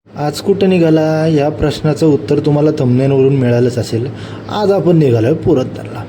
आज कुठं निघाला या प्रश्नाचं उत्तर तुम्हाला थंबनेलवरून मिळालंच असेल. आज आपण निघालो आहे पुरंदरला.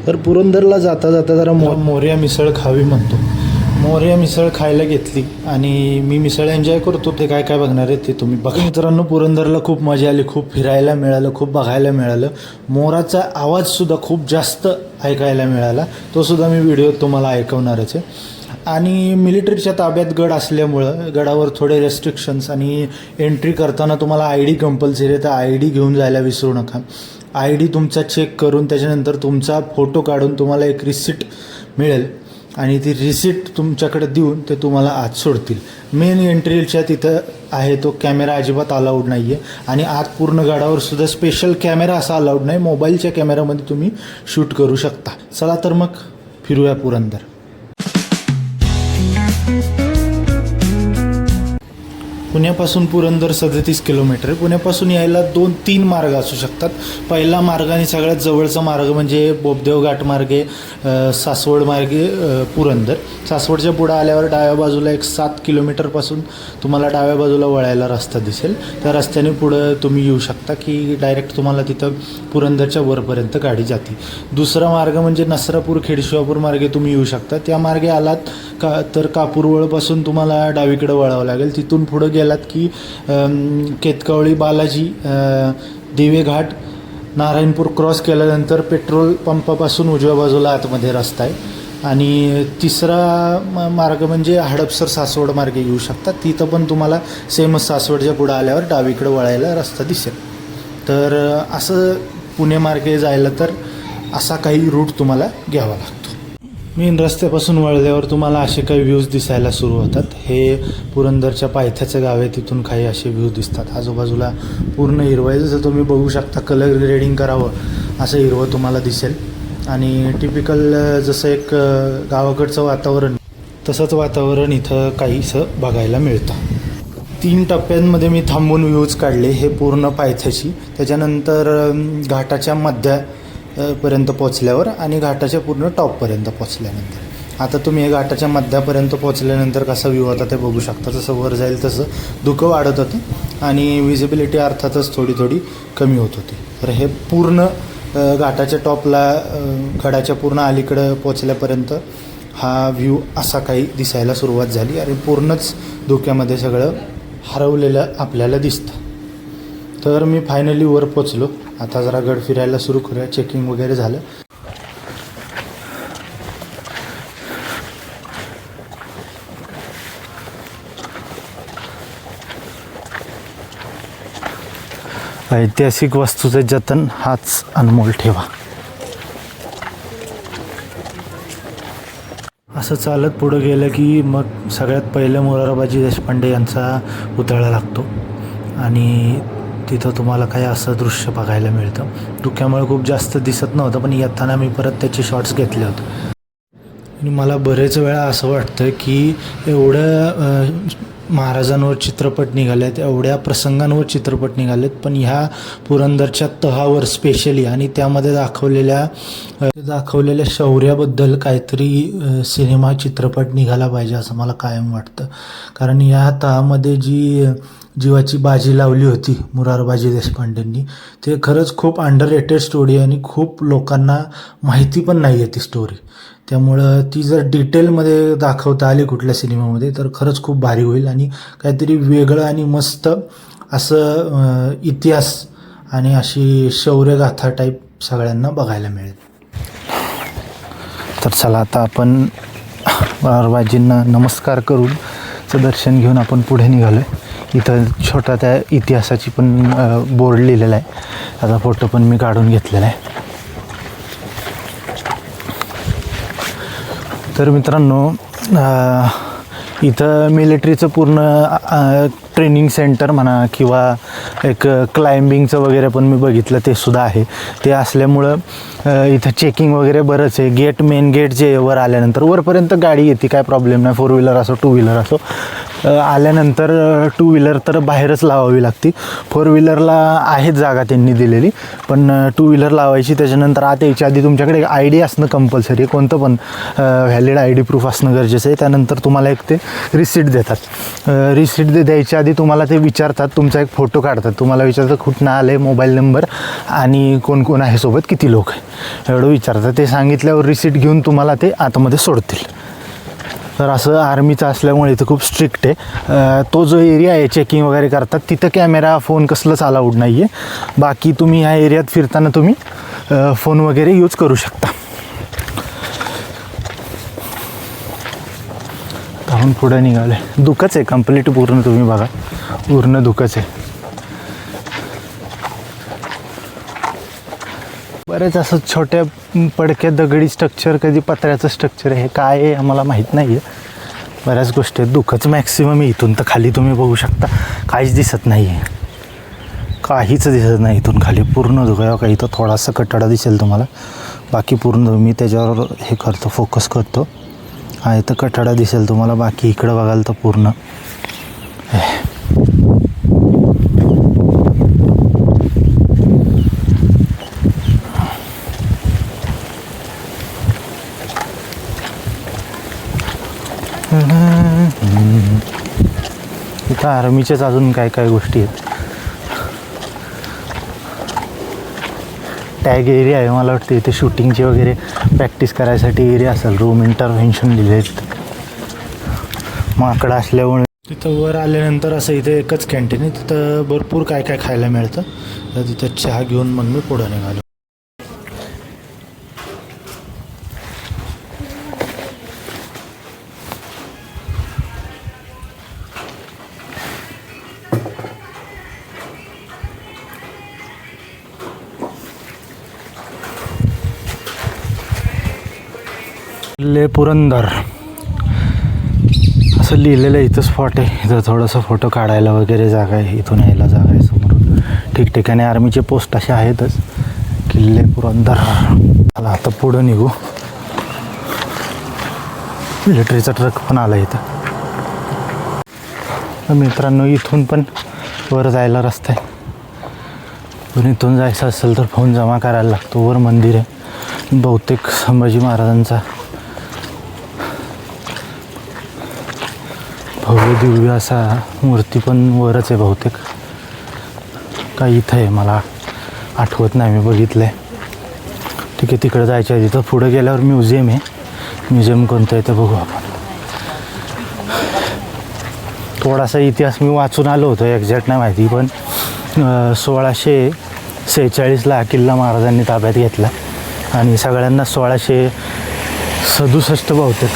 तर पुरंदरला जाता जाता जरा मोरया मिसळ खावी म्हणतो. मोरया मिसळ खायला घेतली आणि मी मिसळ एन्जॉय करतो. ते काय काय बघणार आहे ते तुम्ही बघा. मित्रांनो, पुरंदरला खूप मजा आली, खूप फिरायला मिळालं, खूप बघायला मिळालं. मोराचा आवाजसुद्धा खूप जास्त ऐकायला मिळाला. तो सुद्धा मी व्हिडिओत तुम्हाला ऐकवणारच आहे. आणि मिलिटरीच्या ताब्यात गड असल्यामुळं गडावर थोडे रेस्ट्रिक्शन्स आणि एंट्री करताना तुम्हाला ID कंपल्सरी आहे. तर ID घेऊन जायला विसरू नका. ID तुमचा चेक करून त्याच्यानंतर तुमचा फोटो काढून तुम्हाला एक रिसिट मिळेल आणि ती रिसिट तुमच्याकडे देऊन ते तुम्हाला आत सोडतील. मेन एंट्रीच्या तिथं आहे तो कॅमेरा अजिबात अलाउड नाही आहे आणि आत पूर्ण गडावर सुद्धा स्पेशल कॅमेरा असा अलाउड नाही. मोबाईलच्या कॅमेरामध्ये तुम्ही शूट करू शकता. चला तर मग फिरूया पुरंदर. पुण्यापासून पुरंदर 37 किलोमीटर आहे. पुण्यापासून यायला 2-3 मार्ग असू शकतात. पहिला मार्ग आणि सगळ्यात जवळचा मार्ग म्हणजे बोबदेव घाट मार्गे सासवड मार्गे पुरंदर. सासवडच्या पुढं आल्यावर डाव्या बाजूला एक 7 किलोमीटरपासून तुम्हाला डाव्या बाजूला वळायला रस्ता दिसेल. त्या रस्त्याने पुढं तुम्ही येऊ शकता की डायरेक्ट तुम्हाला तिथं पुरंदरच्या वरपर्यंत गाडी जाते. दुसरा मार्ग म्हणजे नसरापूर खेडशिवापूर मार्गे तुम्ही येऊ शकता. त्या मार्गे आलात का तर कापूरवळपासून तुम्हाला डावीकडे वळावं लागेल. तिथून पुढं गेलात की केतकावळी बालाजी दिवेघाट नारायणपूर क्रॉस केल्यानंतर पेट्रोल पंपापासून उजव्या बाजूला आतमध्ये रस्ता आहे. आणि तिसरा मार्ग म्हणजे हडपसर सासवड मार्गे येऊ शकतात. तिथं पण तुम्हाला सेमच सासवडच्या पुढं आल्यावर डावीकडे वळायला रस्ता दिसेल. तर असं पुणे मार्गे जायला तर असा काही रूट तुम्हाला घ्यावा लागतो. मेन रस्त्यापासून वळल्यावर तुम्हाला असे काही व्ह्यूज दिसायला सुरू होतात. हे पुरंदरच्या पायथ्याचं गाव आहे. तिथून काही असे व्ह्यू दिसतात. आजूबाजूला पूर्ण हिरवं आहे. जसं तुम्ही बघू शकता कलर ग्रेडिंग करावं असं हिरवं तुम्हाला दिसेल. आणि टिपिकल जसं एक गावाकडचं वातावरण तसंच वातावरण इथं काहीसं बघायला मिळतं. 3 टप्प्यांमध्ये मी थांबून व्ह्यूज काढले. हे पूर्ण पायथ्याची, त्याच्यानंतर घाटाच्या मध्यापर्यंत पोचल्यावर आणि घाटाच्या पूर्ण टॉपपर्यंत पोचल्यानंतर. आता तुम्ही हे घाटाच्या मध्यापर्यंत पोचल्यानंतर कसा व्ह्यू होता ते बघू शकता. जसं वर जाईल तसं धुकं वाढत होतं आणि विजिबिलिटी अर्थातच थोडी थोडी कमी होत होती. तर हे पूर्ण घाटाच्या टॉपला गडाच्या पूर्ण अलीकडं पोचल्यापर्यंत हा व्ह्यू असा काही दिसायला सुरुवात झाली आणि पूर्णच धुक्यामध्ये सगळं हरवलेलं आपल्याला दिसतं. तर मी फायनली वर पोचलो. आता जरा गड फिरायला सुरू करूया. चेकिंग वगैरे झालं. ऐतिहासिक वस्तूचे जतन हाच अनमोल ठेवा. असं चालत पुढं गेलं की मग सगळ्यात पहिलं मोरारबाजी देशपांडे यांचा पुतळा लागतो आणि तिथं तुम्हाला काही असं दृश्य बघायला मिळतं. धुक्यामुळे खूप जास्त दिसत नव्हतं पण येताना मी परत त्याचे शॉट्स घेतले होते. आणि मला बरेच वेळा असं वाटतं की एवढं महाराजांवर चित्रपट निघालेत, एवढ्या प्रसंगांवर चित्रपट निघालेत, पण ह्या पुरंदरच्या तहावर स्पेशली आणि त्यामध्ये दाखवलेल्या शौर्याबद्दल काहीतरी सिनेमा चित्रपट निघाला पाहिजे असं मला कायम वाटतं. कारण या तहामध्ये जी जीवाची बाजी लावली होती मोरारबाजी देशपांडेंनी, ते खरंच खूप अंडररेटेड स्टोरी आणि खूप लोकांना माहिती पण नाही आहे ती स्टोरी. त्यामुळं ती जर डिटेलमध्ये दाखवता आली कुठल्या सिनेमामध्ये तर खरंच खूप भारी होईल आणि काहीतरी वेगळं आणि मस्त असं इतिहास आणि अशी शौर्यगाथा टाईप सगळ्यांना बघायला मिळेल. तर चला आता आपण मोरारबाजींना नमस्कार करून दर्शन घेऊन आपण पुढे निघालो आहे. इथं छोटा त्या इतिहासाची पण बोर्ड लिहिलेला आहे. त्याचा फोटो पण मी काढून घेतलेला आहे. तर मित्रांनो, इथं मिलिटरीचं पूर्ण ट्रेनिंग सेंटर म्हणा किंवा एक क्लाइम्बिंगचं वगैरे पण मी बघितलं ते सुद्धा आहे. ते असल्यामुळं इथं चेकिंग वगैरे बरंच आहे. मेन गेट जे वर आल्यानंतर वरपर्यंत गाडी येते, काय प्रॉब्लेम नाही. 4 व्हीलर असो 2 व्हीलर असो. आल्यानंतर 2 व्हीलर तर बाहेरच लावावी लागते. 4 व्हीलरला आहेत जागा त्यांनी दिलेली, पण 2 व्हीलर लावायची. त्याच्यानंतर आत यायच्या आधी तुमच्याकडे आय डी असणं कंपल्सरी आहे, कोणतं पण व्हॅलिड आय डी प्रूफ असणं गरजेचं आहे. त्यानंतर तुम्हाला एक ते रिसिट देतात. रिसिट द्यायच्या आधी तुम्हाला ते विचारतात, तुमचा एक फोटो काढतात, तुम्हाला विचारतात कुठनं आले, मोबाईल नंबर आणि कोण कोण आहे सोबत, किती लोक आहे एवढं विचारतात. ते सांगितल्यावर रिसिट घेऊन तुम्हाला ते आतमध्ये सोडतील. तर असं आर्मीचं असल्यामुळे इथं खूप स्ट्रिक्ट आहे. तो जो एरिया आहे चेकिंग वगैरे करतात तिथं कॅमेरा फोन कसलंच अलाउड नाही आहे. बाकी तुम्ही ह्या एरियात फिरताना तुम्ही फोन वगैरे यूज करू शकता. त्याहून पुढे निघाले, दुःखच आहे कंप्लीट पूर्ण, तुम्ही बघा पूर्ण दुःखच आहे. बरेच असं छोट्या पडक्या दगडी स्ट्रक्चर, कधी पत्र्याचं स्ट्रक्चर आहे, काय आहे आम्हाला माहीत नाही आहे. बऱ्याच गोष्टी आहेत. दुःखच मॅक्सिमम इथून तर खाली तुम्ही बघू शकता काहीच दिसत नाही आहे, काहीच दिसत नाही इथून खाली. पूर्ण धुकं आहे. इथं थोडासा कठडा दिसेल तुम्हाला, बाकी पूर्ण मी त्याच्यावर हे करतो, फोकस करतो. हा इथं कठडा दिसेल तुम्हाला, बाकी इकडं बघाल तर पूर्ण इथं आर्मीच्याच अजून काय काय गोष्टी आहेत. टॅग एरिया आहे, मला वाटतं इथे शूटिंगची वगैरे प्रॅक्टिस करायसाठी एरिया असेल. रूम इंटरव्हेन्शन लिहिले आहेत. माकडं असल्यामुळे तिथं वर आल्यानंतर असं इथे एकच कॅन्टीन आहे, तिथं भरपूर काय काय खायला मिळतं. तर तिथं चहा घेऊन मग मी पुढं निघालो. किल्ले पुरंदर असं लिहिलेलं इथं स्पॉट आहे. इथं थोडंसं फोटो काढायला वगैरे जागा आहे, इथून यायला जागा आहे समोरून. ठिकठिकाणी आर्मीचे पोस्ट असे आहेतच. किल्ले पुरंदर. चला आता पुढं निघू. मिलिटरीचा ट्रक पण आला इथं. मित्रांनो इथून पण वर जायला रस्ता आहे, पण इथून जायचं असेल तर फोन जमा करायला लागतो. वर मंदिर आहे, बहुतेक संभाजी महाराजांचा भव्य दिव्य असा मूर्ती पण वरच आहे बहुतेक. काही इथं आहे मला आठवत नाही, मी बघितलं आहे. ठीक आहे, तिकडं जायच्या आधी तर पुढं गेल्यावर म्युझियम आहे. म्युझियम कोणतं आहे ते बघू आपण. थोडासा इतिहास मी वाचून आलो होतो, एक्झॅक्ट नाही माहिती, पण 1646ला किल्ला महाराजांनी ताब्यात घेतला आणि सगळ्यांना 1667 बहुतेक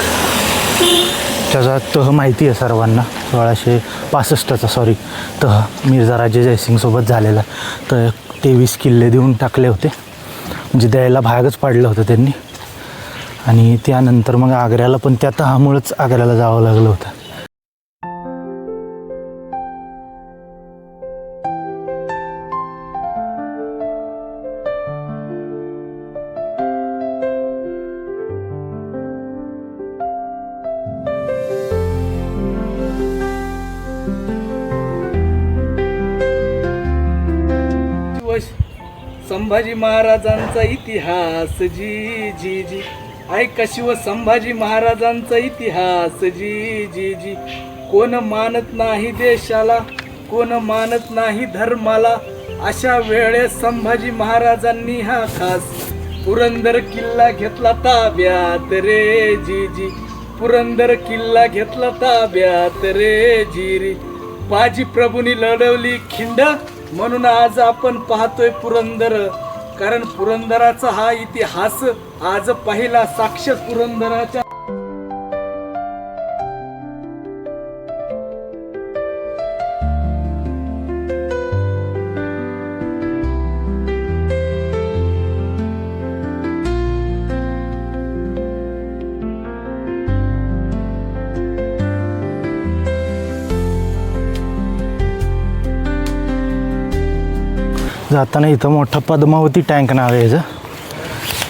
त्याचा तह माहिती आहे सर्वांना. 1665चा सॉरी तह मिर्झा राजे जयसिंगसोबत झालेला. तर 23 किल्ले देऊन टाकले होते, म्हणजे द्यायला भागच पाडलं होतं त्यांनी. आणि त्यानंतर मग आग्र्याला पण त्या तहामुळंच आग्र्याला जावं लागलं होतं. संभाजी महाराजांचा इतिहास जी जी जी, ऐका शिव संभाजी महाराजांचा इतिहास जी जी जी. कोण मानत नाही देशाला, कोण मानत नाही धर्माला, अशा वेळेस संभाजी महाराजांनी हा खास पुरंदर किल्ला घेतला ताब्यात रे जी जी. पुरंदर किल्ला घेतला ताब्यात रे जी री. बाजी प्रभूंनी लढवली खिंड, म्हणून आज आपण पाहतोय पुरंदर. कारण पुरंदराचा हा इतिहास आज पहिला साक्षात पुरंदराच्या जाताना इथं मोठा पद्मावती टँक नाव आहे याचं.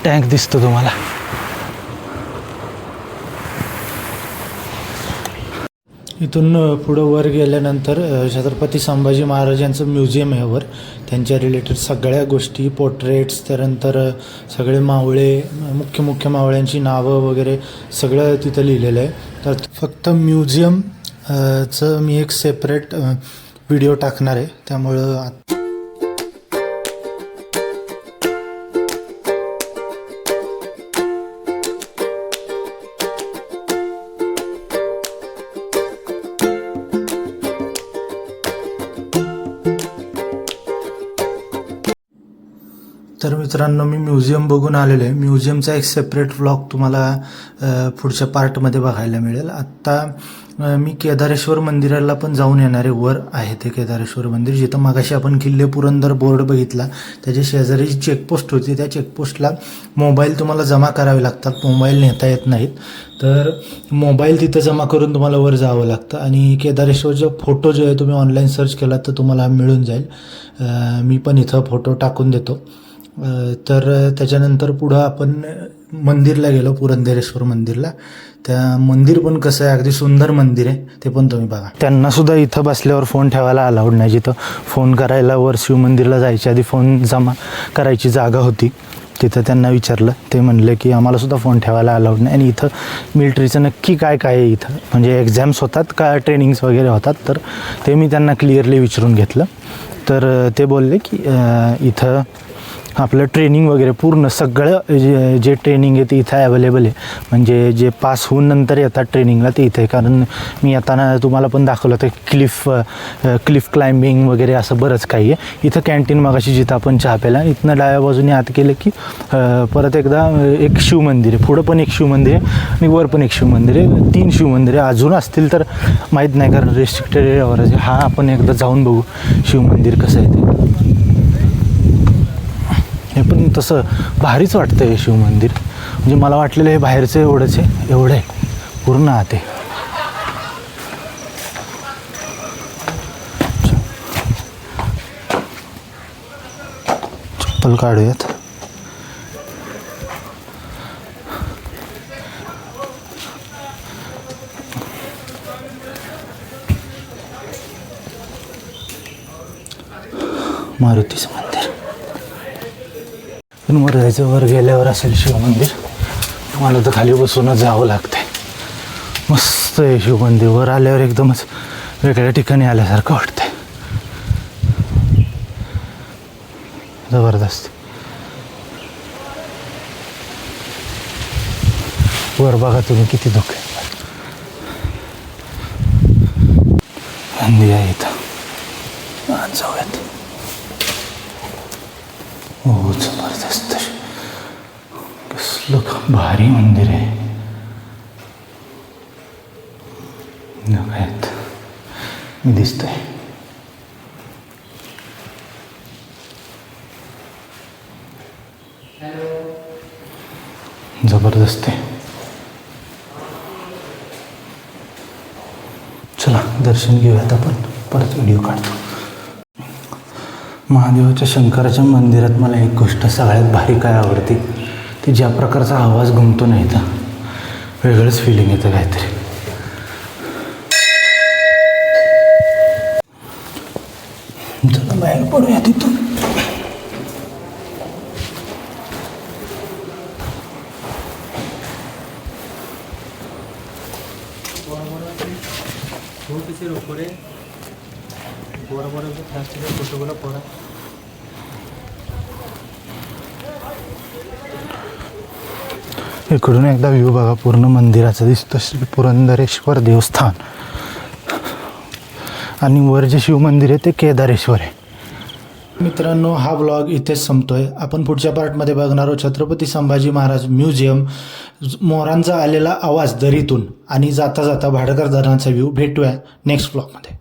टँक दिसतो तुम्हाला. इथून पुढं वर गेल्यानंतर छत्रपती संभाजी महाराज यांचं म्युझियम आहे वर. त्यांच्या रिलेटेड सगळ्या गोष्टी, पोर्ट्रेट्स, त्यानंतर सगळे मावळे, मुख्य मावळ्यांची नावं वगैरे सगळं तिथं लिहिलेलं आहे. तर फक्त म्युझियम चं मी एक सेपरेट व्हिडिओ टाकणार आहे, त्यामुळं तर मित्रांनो, मी म्युझियम बघून आलेलो आहे. म्युझियमचा एक सेपरेट व्लॉग तुम्हाला पुढच्या पार्टमध्ये बघायला मिळेल. आत्ता मी केदारेश्वर मंदिराला पण जाऊन येणार आहे. वर आहे ते केदारेश्वर मंदिर, जिथं मगाशी आपण किल्ले पुरंदर बोर्ड बघितला, त्याच्या शेजारी जी चेकपोस्ट होती, त्या चेकपोस्टला मोबाईल तुम्हाला जमा करावे लागतात. मोबाईल नेता येत नाहीत, तर मोबाईल तिथं जमा करून तुम्हाला वर जावं लागतं. आणि केदारेश्वरचे फोटो जे आहे तुम्ही ऑनलाईन सर्च केला तर तुम्हाला मिळून जाईल. मी पण इथं फोटो टाकून देतो. तर त्याच्यानंतर पुढं आपण मंदिरला गेलो, पुरंदरेश्वर मंदिरला. त्या मंदिर पण कसं आहे, अगदी सुंदर मंदिर आहे, ते पण तुम्ही बघा. त्यांना सुद्धा इथं बसल्यावर फोन ठेवायला अलाउड नाही. जिथं फोन करायला वर शिवमंदिरला जायच्या आधी फोन जमा करायची जागा होती, तिथं त्यांना विचारलं, ते म्हणले की आम्हाला सुद्धा फोन ठेवायला अलाउड नाही. आणि इथं मिलिटरीचं नक्की काय काय आहे इथं, म्हणजे एक्झाम्स होतात का ट्रेनिंग्स वगैरे होतात, तर ते मी त्यांना क्लिअरली विचारून घेतलं. तर ते बोलले की इथं आपलं ट्रेनिंग वगैरे पूर्ण सगळं जे ट्रेनिंग आहे ते इथं अवेलेबल आहे. म्हणजे जे पास होऊन नंतर येतात ट्रेनिंगला ते इथे. कारण मी येताना तुम्हाला पण दाखवलं होतं क्लिफ क्लाइम्बिंग वगैरे असं बरंच काही आहे. इथं कॅन्टीन मगाशी जिथं आपण चहा प्याला, इथनं डाव्या बाजूने आत केलं की परत एकदा एक शिवमंदिर आहे. पुढं पण एक शिवमंदिर आहे आणि वर पण एक शिवमंदिर आहे. 3 शिवमंदिर आहे. अजून असतील तर माहीत नाही, कारण रेस्ट्रिक्टेड एरियावर आहे. हा आपण एकदा जाऊन बघू शिवमंदिर कसं आहे ते. हे पण तसं भारीच वाटतं आहे शिवमंदिर. म्हणजे मला वाटलेलं हे बाहेरचं एवढंच आहे, एवढं आहे पूर्ण आत आहे. चप्पल काढूयात. मारुतीचं मंदिर. वर जायचं, वर गेल्यावर असेल शिवमंदिर. मला तर खाली बसूनच जावं लागतंय. मस्त आहे शिवमंदिर. वर आल्यावर एकदमच वेगळ्या ठिकाणी आल्यासारखं वाटतंय. जबरदस्त. वर बघा तुम्ही किती धुके मंदिर आहे इथं. जाऊयात. हो, जबरदस्त. कसलं भारी मंदिर आहे. नव्यात दिसतंय. जबरदस्त आहे. चला दर्शन घेऊयात आपण. परत व्हिडिओ काढतो. महादेवाच्या शंकराच्या मंदिरात मला एक गोष्ट सगळ्यात भारी काय आवडते, ते ज्या प्रकारचा आवाज घुमतो ना इथं, वेगळंच फिलिंग येतं काहीतरी. चला बाहेर पडूया तिथून. इकडून एकदा व्ह्यू बघा पूर्ण मंदिराचा दिसतो. श्री पुरंदरेश्वर देवस्थान. आणि वर जे शिवमंदिर आहे ते केदारेश्वर आहे. मित्रांनो, हा ब्लॉग इथेच संपतोय. आपण पुढच्या पार्टमध्ये बघणार आहोत छत्रपती संभाजी महाराज म्युझियम, मोरांचा आलेला आवाज दरीतून, आणि जाता जाता भाडकर धरणाचा व्ह्यू. भेटूया नेक्स्ट ब्लॉगमध्ये.